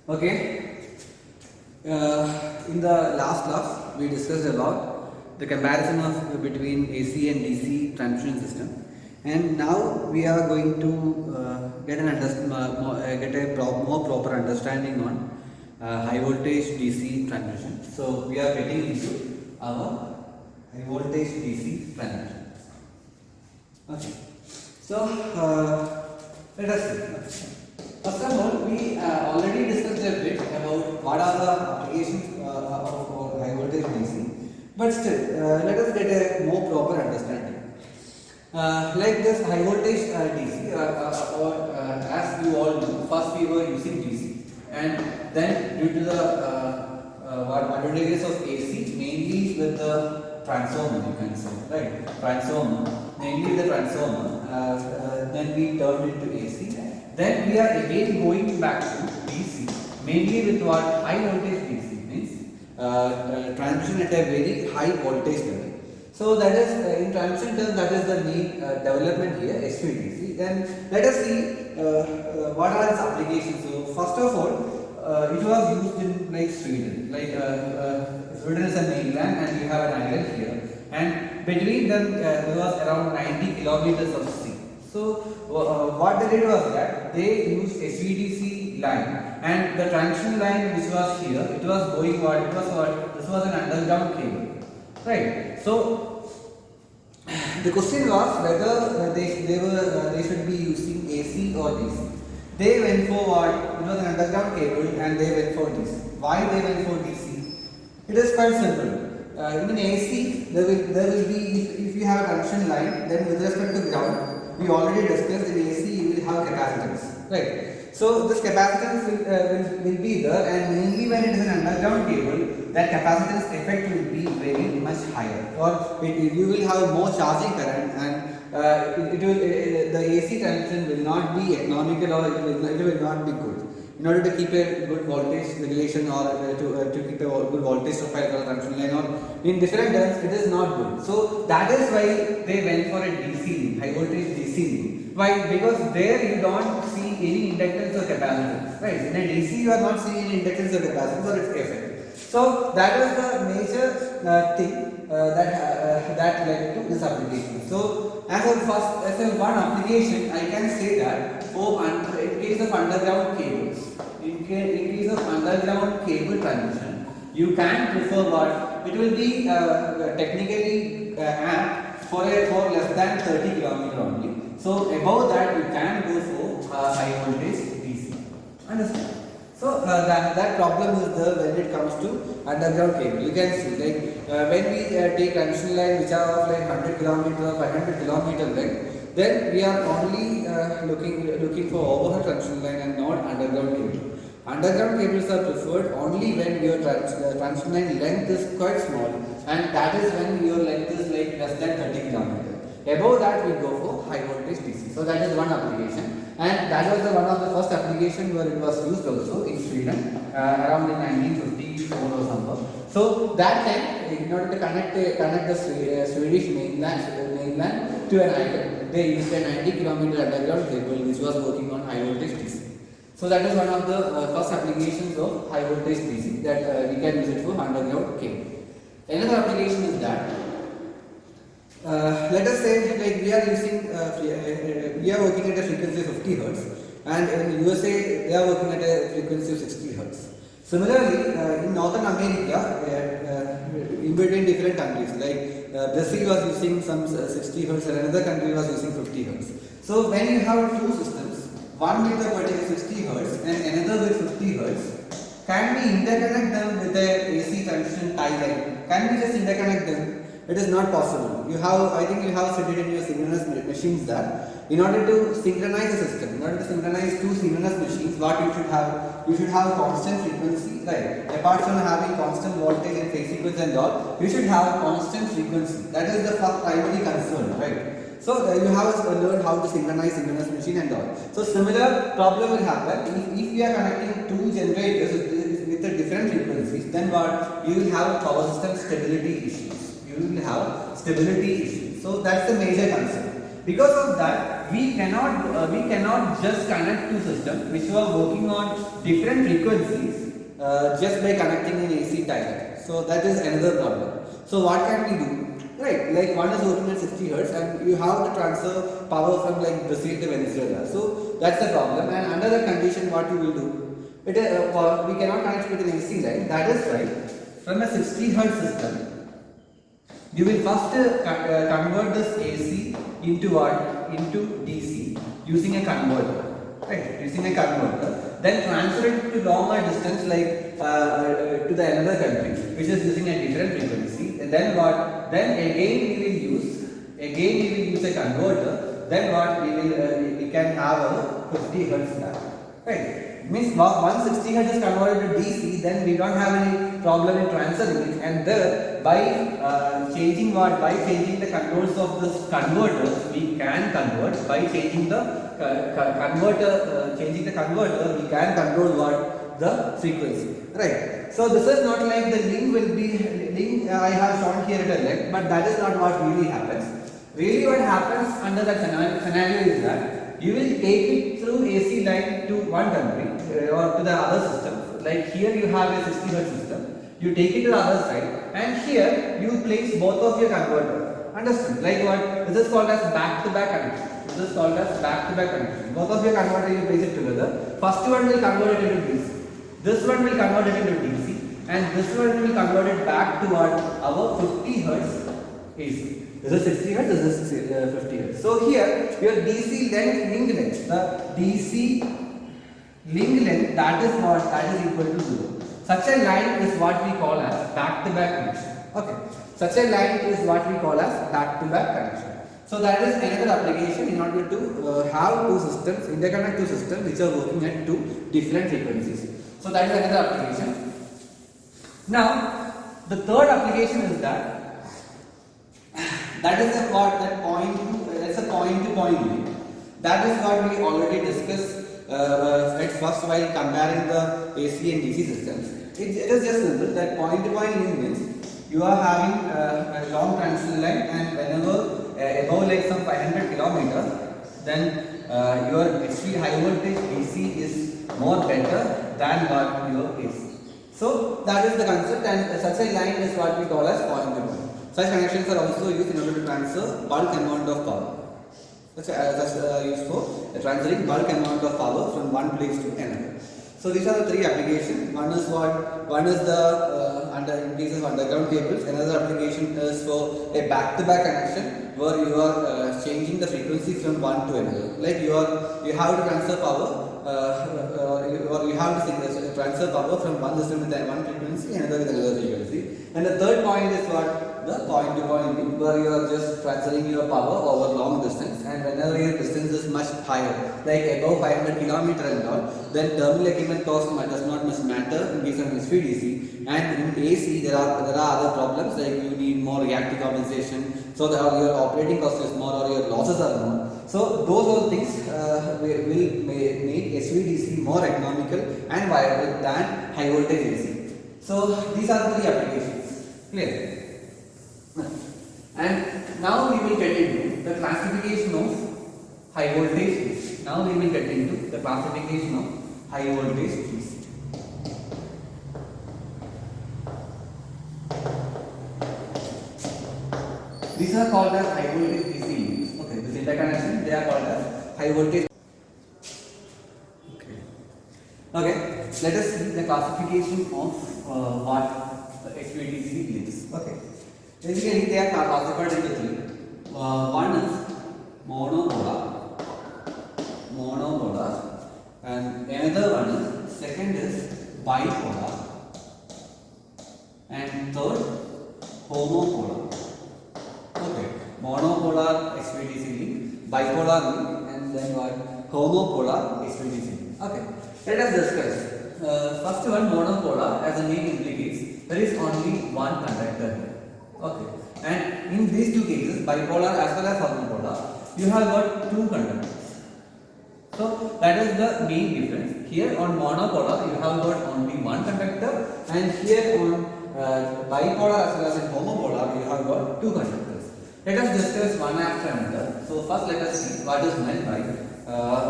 Okay. In the last class, we discussed about the comparison of between AC and DC transmission system, and now we are going to get more proper understanding on high voltage DC transmission. So we are getting into our high voltage DC transmission. Okay. So let us see. First of all, we already discussed a bit about what are the applications of high voltage DC, but still, let us get a more proper understanding. Like this high voltage DC, as you all know, first we were using DC, and then due to the advantages of AC, mainly with the transformer, you can say, right? Transformer, mainly the transformer, then we turned into AC. Then we are again going back to DC, mainly with what high voltage DC means transmission at a very high voltage level. So that is in transmission terms, that is the main development here, HVDC. Then let us see what are its applications. So first of all, it was used in like Sweden. Like Sweden is a mainland, and you have an island here, and between them there was around 90 kilometers of sea. So what they did was that they used HVDC line, and the transmission line which was here, it was going what? It was what? This was an underground cable, right? So the question was whether they should be using AC or DC. They went for what? It was an underground cable, and they went for DC. Why they went for DC? It is quite simple. In AC, there will be if you have a transmission line, then with respect to ground, we already discussed in AC you will have capacitance, right? So this capacitance will be there, and mainly when it is an underground cable, that capacitance effect will be very much higher, or you will have more charging current, and the AC transmission will not be economical, or it will not be good. In order to keep a good voltage regulation, or to keep a good voltage profile for a transmission line, or in different terms, it is not good. So that is why they went for a DC, high voltage DC. Why? Because there you don't see any inductance or capacitance, right? In a DC you are not seeing any inductance or capacitance or its effect. So that was the major thing that led to this application. So as a one application, I can say that in case of underground cables, in case of underground cable transmission, you can prefer what? It will be technically apt for less than 30 km only. So above that you can go for high voltage DC. Understand? So that problem is there when it comes to underground cable. You can see like when we take transmission line which are of like 100 km or 500 km length, then we are only looking for overhead transmission line and not underground cable. Underground cables are preferred only when your transmission line length is quite small, and that is when your length is like less than 30 km. Above that we go for high voltage DC. So that is one application, and that was one of the first application where it was used also in Sweden around in 1954 or something. So that time, in order to connect the Swedish mainland to an island, they used a 90 km underground cable which was working on high voltage DC. So that is one of the first applications of high voltage DC that we can use it for underground cable. Another application is that let us say like we are working at a frequency of 50 Hz, and in USA they are working at a frequency of 60 Hz. Similarly, in Northern America, in between different countries, like Brazil was using some 60 Hz and another country was using 50 Hz. So when you have two systems, one with a particular 60 Hz and another with 50 Hz, can we interconnect them with a AC transmission tie line? Can we just interconnect them? It is not possible. I think you have said it in your synchronous machines that in order to synchronize a system, in order to synchronize two synchronous machines, what you should have constant frequency, right? Apart from having constant voltage and phase sequence and all, you should have constant frequency. That is the first primary concern, right? So you have learned how to synchronize synchronous machine and all. So similar problem will happen if we are connecting two generators with the different frequencies. Then what? You will have power system stability issues. You will have stability issues. So that's the major concern. Because of that, we cannot just connect two systems which are working on different frequencies just by connecting an AC direct. So that is another problem. So what can we do? Right, like one is working at 60 hertz and you have to transfer power from like Brazil to Venezuela. So that's the problem. And under that condition, what you will do? We cannot connect it with an AC line. That is right. From a 60 hertz system, you will first convert this AC into what? Into DC using a converter. Right, using a converter. Then transfer it to longer distance like to the another country which is using a different frequency. And then what? Then again we will use a converter. Then what? We can have a 50 hertz back. Right. Means once 60 hertz is converted to DC, then we don't have any problem in transferring it. And there, by changing the controls of this converter, we can convert. By changing the converter, we can control what? The frequency. Right. So this is not like the link I have shown here at a left, but that is not what really happens. Really what happens under that scenario is that you will take it through AC line to one country or to the other system. Like here you have a 60 hertz system. You take it to the other side and here you place both of your converter. Understand? Like what? This is called as back-to-back connection. This is called as back-to-back connection. Both of your converter you place it together. First one will convert it into DC. This one will convert it into DC and this one will convert it back to what? Our 50 hertz AC. This is 60 hertz, this is 50 hertz. So here your DC link length, the DC link length, that is what? That is equal to 0. Such a line is what we call as back-to-back connection. Okay. Such a line is what we call as back-to-back connection. So that is another application in order to have two systems, interconnect two systems which are working at two different frequencies. So that is another application. Now, the third application is that is a point-to-point link. That is what we already discussed at first while comparing the AC and DC systems. It is just simple that point-to-point link means you are having a long transmission line and whenever above like some 500 kilometers, then your extreme high voltage DC is more better than what your AC. So that is the concept, and such a line is what we call as point-to-point. Such connections are also used in order to transfer bulk amount of power. That's used for transferring bulk amount of power from one place to another. So these are the three applications. One is the in cases of underground cables. Another application is for a back-to-back connection where you are changing the frequency from one to another. Like you have to transfer power. Or you have to transfer power from one system with one frequency and another with another frequency. And the third point is what? The point-to-point link, where you are just transferring your power over long distance, and whenever your distance is much higher, like above 500 km and all, then terminal equipment cost does not much matter in case of HVDC. And in AC, there are other problems like you need more reactive compensation, so that your operating cost is more or your losses are more. So those all things will make HVDC more economical and viable than high voltage AC. So these are the three applications. Clear? And now we will get into the classification of high voltage DC. Now we will get into the classification of high voltage DC. These are called as high voltage DC links. Okay, this interconnection, they are called as high voltage. Okay, let us see the classification of what HVDC links. Okay, basically they are classified into three. One is monopolar, and another one is second is bipolar, and third homopolar. Okay, monopolar HVDC link, bipolar link, and then what? Homopolar HVDC link. Okay, let us discuss. First one, monopolar, as the name indicates, there is only one conductor here. Okay, and in these two cases, bipolar as well as homopolar, you have got two conductors. So that is the main difference. Here on monopolar, you have got only one conductor, and here on bipolar as well as in homopolar, you have got two conductors. Let us discuss one after another. So first let us see what is meant by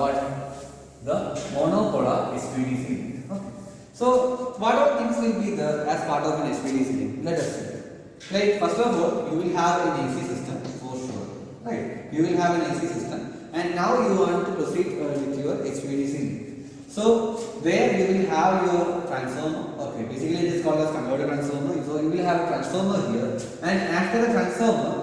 what the monopolar HVDC link. Okay. So what all things will be there as part of an HVDC link? Let us see. Like first of all, you will have an AC system for sure, right? You will have an AC system, and now you want to proceed with your HVDC link. So where you will have your transformer. Okay, basically it is called as converter transformer. So you will have a transformer here, and after the transformer,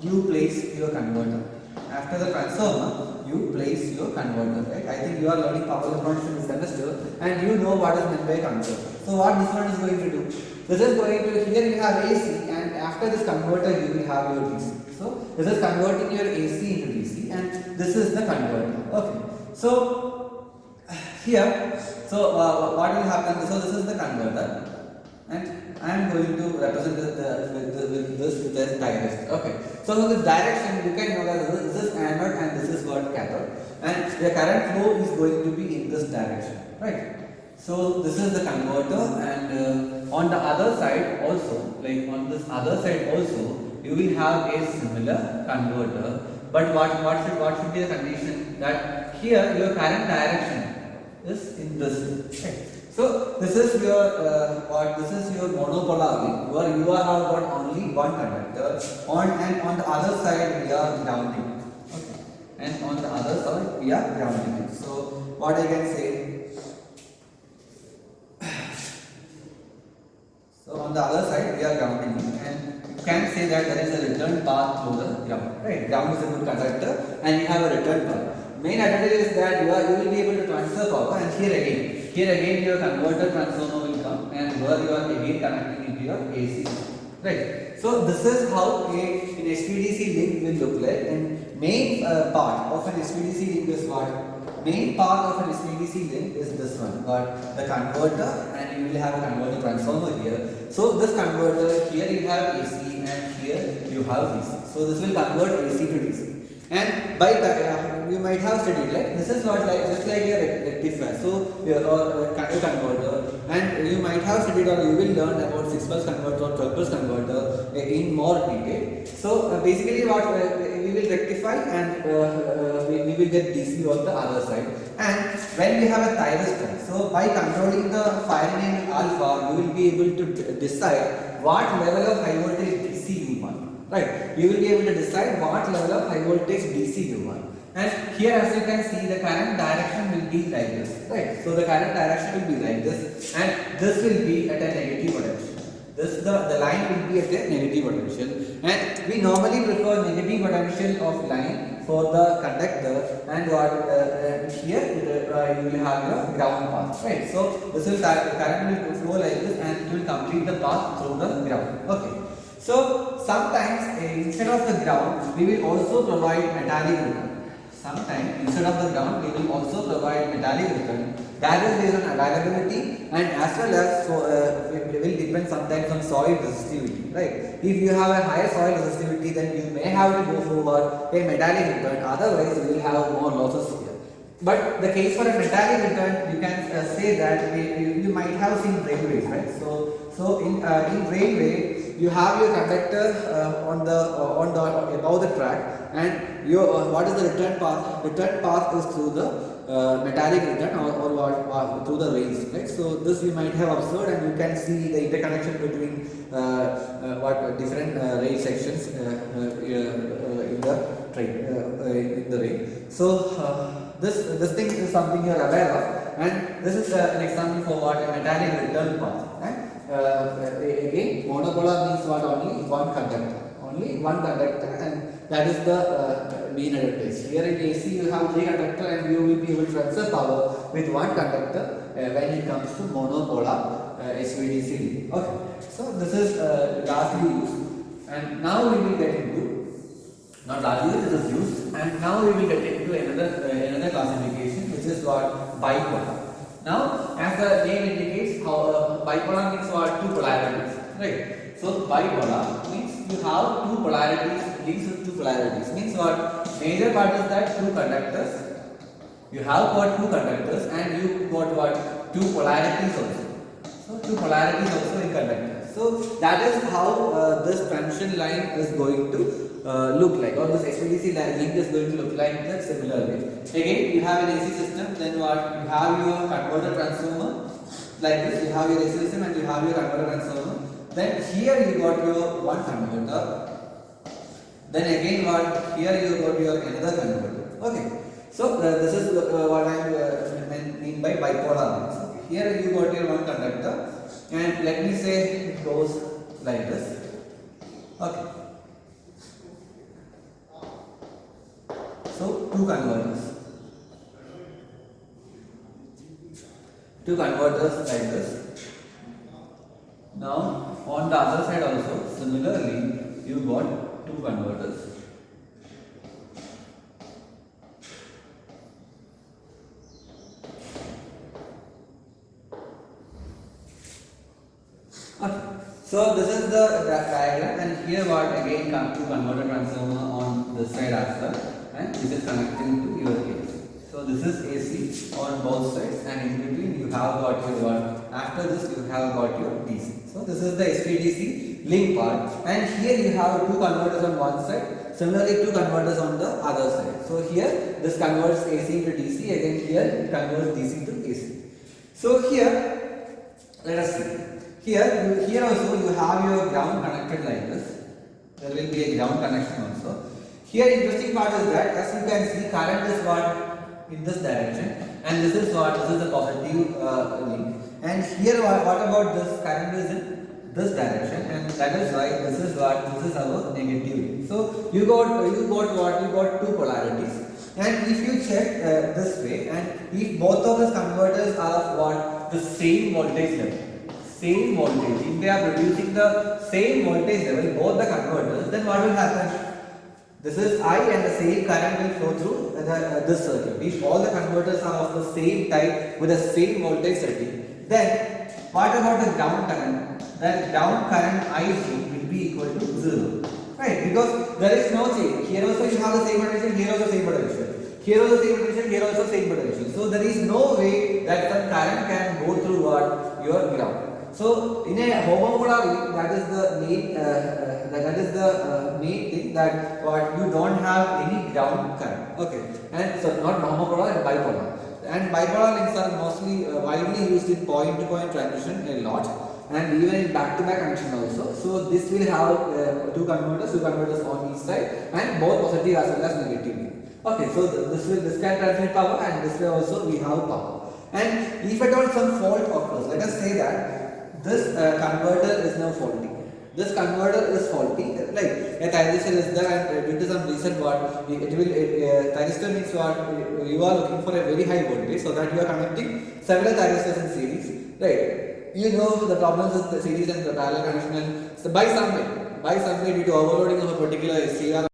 you place your converter. After the transformer, you place your converter, right? I think you are learning power electronics in this semester, and you know what is meant by converter. So what this one is going to do? This is going to, here you have AC, and after this converter you will have your DC. So this is converting your AC into DC, and this is the converter. Okay. So here, so what will happen? So this is the converter, and I am going to represent this with a direction. Okay. So in this direction, you can know that this is anode and this is what cathode, and the current flow is going to be in this direction, right? So this is the converter, and on the other side also, like on this other side also, you will have a similar converter. But what should be the condition? That here your current direction is in this. Right? So this is your this is your monopolar link, where you have got only one conductor, and on the other side we are grounding. Okay, and on the other side we are grounding. So what I can say. So on the other side we are grounding, and you can say that there is a return path through the ground. Right, ground is a good conductor, and you have a return path. Main advantage is that you will be able to transfer power, and here again your converter transformer will come, and where you are again connecting into your AC. Right. So this is how an HVDC link will look like. And main part of an HVDC link is what? Main part of an HVDC link is this one, got the converter, and you will have a converter transformer here. So this converter, here you have AC, and here you have DC. So this will convert AC to DC. And by that, you might have studied, like this is not like just like a rectifier, so or a converter, and you might have studied or you will learn about 6-pulse converter or 12-pulse converter in more detail. So basically, what we will rectify, and we will get DC on the other side. And when we have a thyristor, so by controlling the firing angle alpha, you will be able to decide what level of high voltage DC you want. Right, you will be able to decide what level of high voltage DC you want. And here, as you can see, the current direction will be like this. Right, so the current direction will be like this, and this will be at a negative potential. This the line will be at a negative potential, and we normally prefer negative potential of line for the conductor. And what here you will have your ground path. Right, so this will current will flow like this, and it will complete the path through the ground. Okay. So sometimes instead of the ground, we will also provide metallic return. Sometimes instead of the ground, we will also provide metallic return. That is based on availability, and as well as it will depend sometimes on soil resistivity. Right? If you have a higher soil resistivity, then you may have to go for a metallic return. Otherwise, you will have more losses here. But the case for a metallic return, you can say that you might have seen railways, right? So in railway, you have your conductor on the above the track, and your what is the return path? Return path is through the metallic return or through the rails, right? So this you might have observed, and you can see the interconnection between different rail sections in the train in the rail. So this thing is something you are aware of, and this is an example for what a metallic return path. Right? Again, monopolar means what? Only one conductor, and that is the main advantage. Here in AC, you have 3 conductors, and you will be able to transfer power with one conductor when it comes to monopolar HVDC link. Okay, so this is largely used, and now we will get into not largely this is used, and now we will get into another classification, which is what? Bipolar. Now, as the name indicates, how bipolar means what? 2 polarities, right? So bipolar means you have 2 polarities, links with 2 polarities. Means what? Major part is that 2 conductors. You have got 2 conductors, and you got what? 2 polarities also. So 2 polarities also in conductors. So that is how this transmission line is going to look like, or this HVDC link is going to look like that similarly. Again, you have an AC system, then what? You have your converter transformer like this, you have your AC system and you have your converter transformer. Then here you got your one converter. Then again what? Here you got your another converter. Okay. So this is what I mean by bipolar lines. Here you got your one conductor, and let me say it goes like this. Okay. So two converters like this. Now on the other side also similarly you got two converters. Okay. So this is the diagram, and here what again come to converter transformer on this side as well, and this is connecting to your AC. So this is AC on both sides, and in between you have got your what? After this you have got your DC. So this is the HVDC link part, and here you have two converters on one side, similarly two converters on the other side. So here this converts AC into DC, again here it converts DC to AC. So here let us see. Here also you have your ground connected like this. There will be a ground connection also. Here interesting part is that as you can see current is what in this direction, and this is what? This is the positive link. And here what about this? Current is in this direction, and that is why this is what? This is our negative link. So you got what? You got two polarities. And if you check this way, and if both of these converters are of what? The same voltage level. Same voltage, if they are producing the same voltage level, both the converters, then what will happen? This is I, and the same current will flow through this circuit. If all the converters are of the same type with the same voltage setting, then what about the ground current? Then ground current IG will be equal to 0. Right? Because there is no change. Here also you have the same potential, here also same potential. Here also same potential, here also same potential. So there is no way that the current can go through what? Your ground. So in a homopolar link, that is the main thing, that what you don't have any ground current. Okay, and so not homopolar and bipolar. And bipolar links are mostly widely used in point-to-point transmission a lot, and even in back-to-back connection also. So this will have two converters on each side, and both positive as well as negative. Okay, so this can transmit power, and this way also we have power. And if at all some fault occurs, let us say that this converter is now faulty. This converter is faulty. Like a thyristor is there, and due to some reason, what thyristor means what? You are looking for a very high voltage, so that you are connecting several thyristors in series, right? You know the problems with the series and the parallel connection. So by some way due to overloading of a particular SCR